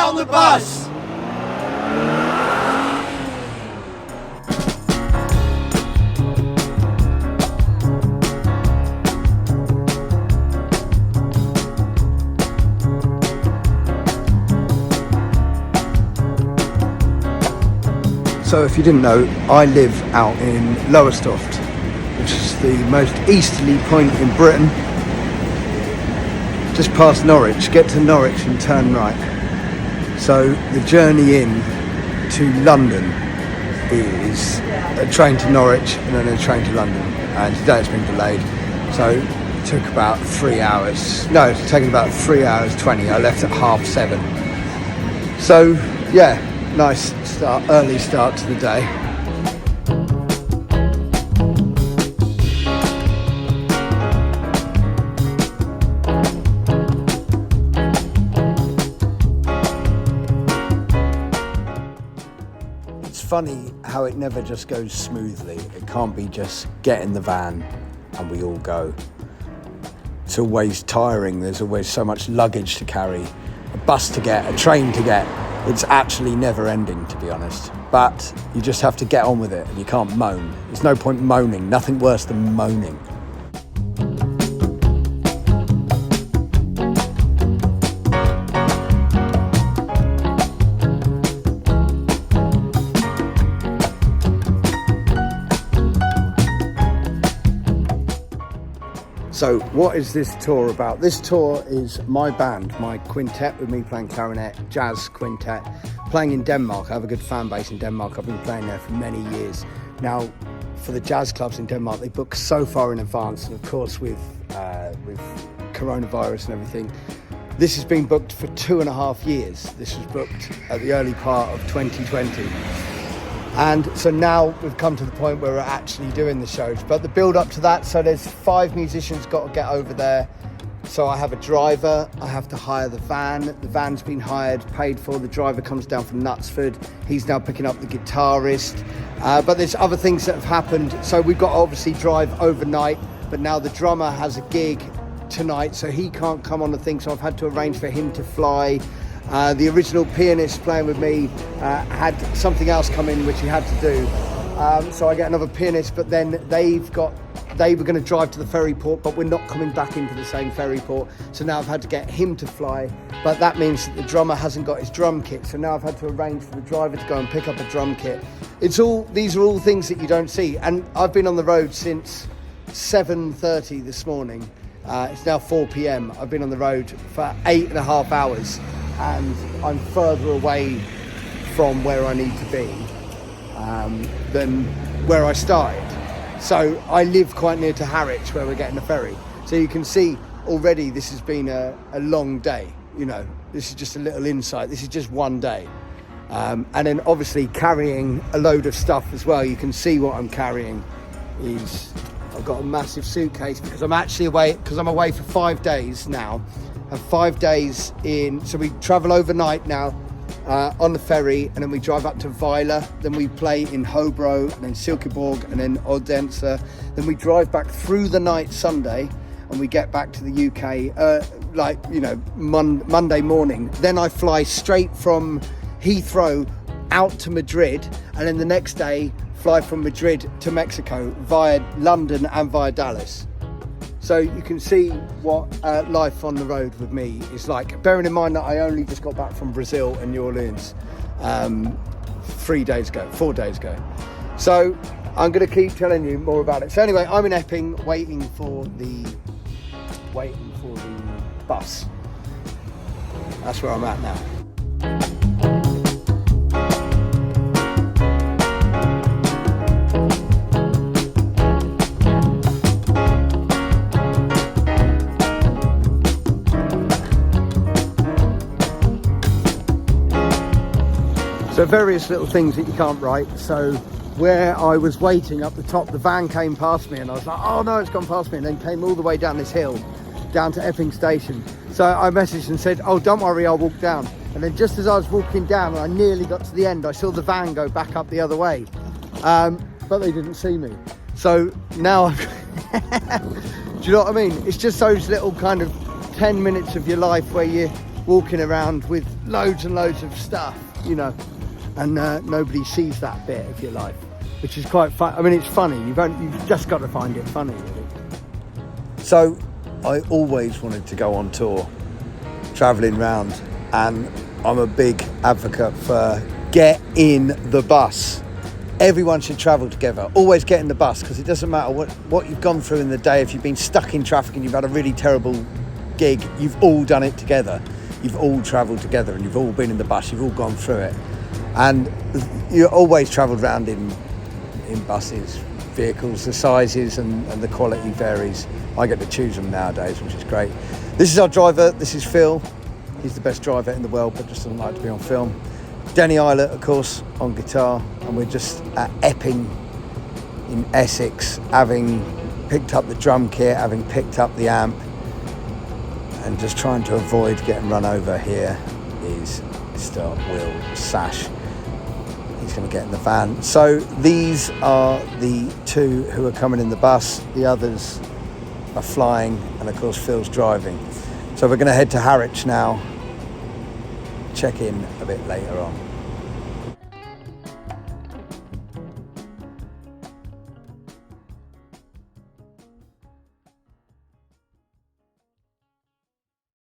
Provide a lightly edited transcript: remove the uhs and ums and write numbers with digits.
on the bus! So if you didn't know, I live out in Lowestoft, which is the most easterly point in Britain. Just past Norwich, get to Norwich and turn right. So the journey in to London is a train to Norwich and then a train to London. And today it's been delayed, so it took about 3 hours. No, it's taken about 3 hours 20. I left at 7:30. So yeah, nice start, early start to the day. It's funny how it never just goes smoothly. It can't be just get in the van and we all go. It's always tiring. There's always so much luggage to carry, a bus to get, a train to get. It's actually never ending, to be honest. But you just have to get on with it and you can't moan. There's no point moaning, nothing worse than moaning. So what is this tour about? This tour is my band, my quintet with me playing clarinet, jazz quintet, playing in Denmark. I have a good fan base in Denmark. I've been playing there for many years. Now, for the jazz clubs in Denmark, they book so far in advance. And of course, with coronavirus and everything, this has been booked for 2.5 years. This was booked at the early part of 2020. And so now we've come to the point where we're actually doing the shows. But the build up to that, so there's 5 musicians got to get over there. So I have a driver, I have to hire the van. The van's been hired, paid for. The driver comes down from Knutsford. He's now picking up the guitarist. But there's other things that have happened. So we've got to obviously drive overnight. But now the drummer has a gig tonight, so he can't come on the thing. So I've had to arrange for him to fly. The original pianist playing with me had something else come in which he had to do, so I get another pianist, but then they were going to drive to the ferry port, but we're not coming back into the same ferry port, so now I've had to get him to fly, but that means that the drummer hasn't got his drum kit, so now I've had to arrange for the driver to go and pick up a drum kit. These are all things that you don't see, and I've been on the road since 7:30 this morning. It's now 4 p.m. I've been on the road for 8.5 hours. And I'm further away from where I need to be than where I started. So I live quite near to Harwich, where we're getting a ferry. So you can see already this has been a long day. You know, this is just a little insight. This is just one day. And then obviously carrying a load of stuff as well. You can see what I'm carrying is, I've got a massive suitcase because I'm actually away, because I'm away for 5 days now. Have 5 days in, so we travel overnight now on the ferry, and then we drive up to Vejle, then we play in Hobro, and then Silkeborg, and then Odense. Then we drive back through the night Sunday, and we get back to the UK Monday morning. Then I fly straight from Heathrow out to Madrid, and then the next day fly from Madrid to Mexico via London and via Dallas. So you can see what life on the road with me is like, bearing in mind that I only just got back from Brazil and New Orleans 4 days ago. So I'm going to keep telling you more about it. So anyway, I'm in Epping waiting for the bus. That's where I'm at now. So various little things that you can't write. So where I was waiting up the top, the van came past me and I was like, oh no, it's gone past me, and then came all the way down this hill, down to Epping Station. So I messaged and said, oh, don't worry, I'll walk down. And then just as I was walking down and I nearly got to the end, I saw the van go back up the other way. But they didn't see me. So now, do you know what I mean? It's just those little kind of 10 minutes of your life where walking around with loads and loads of stuff, you know, and nobody sees that bit of your life, which is quite fun. I mean, it's funny. You've just got to find it funny, really. So I always wanted to go on tour, travelling round, and I'm a big advocate for get in the bus. Everyone should travel together. Always get in the bus, because it doesn't matter what you've gone through in the day. If you've been stuck in traffic and you've had a really terrible gig, you've all done it together. You've all travelled together and you've all been in the bus. You've all gone through it. And you always travelled around in buses, vehicles. The sizes and the quality varies. I get to choose them nowadays, which is great. This is our driver. This is Phil. He's the best driver in the world, but just doesn't like to be on film. Denny Ilett, of course, on guitar. And we're just at Epping in Essex, having picked up the drum kit, having picked up the amp, and just trying to avoid getting run over. Here is Mr. Will Sach. He's going to get in the van. So these are the two who are coming in the bus. The others are flying, and of course Phil's driving. So we're going to head to Harwich now. Check in a bit later on.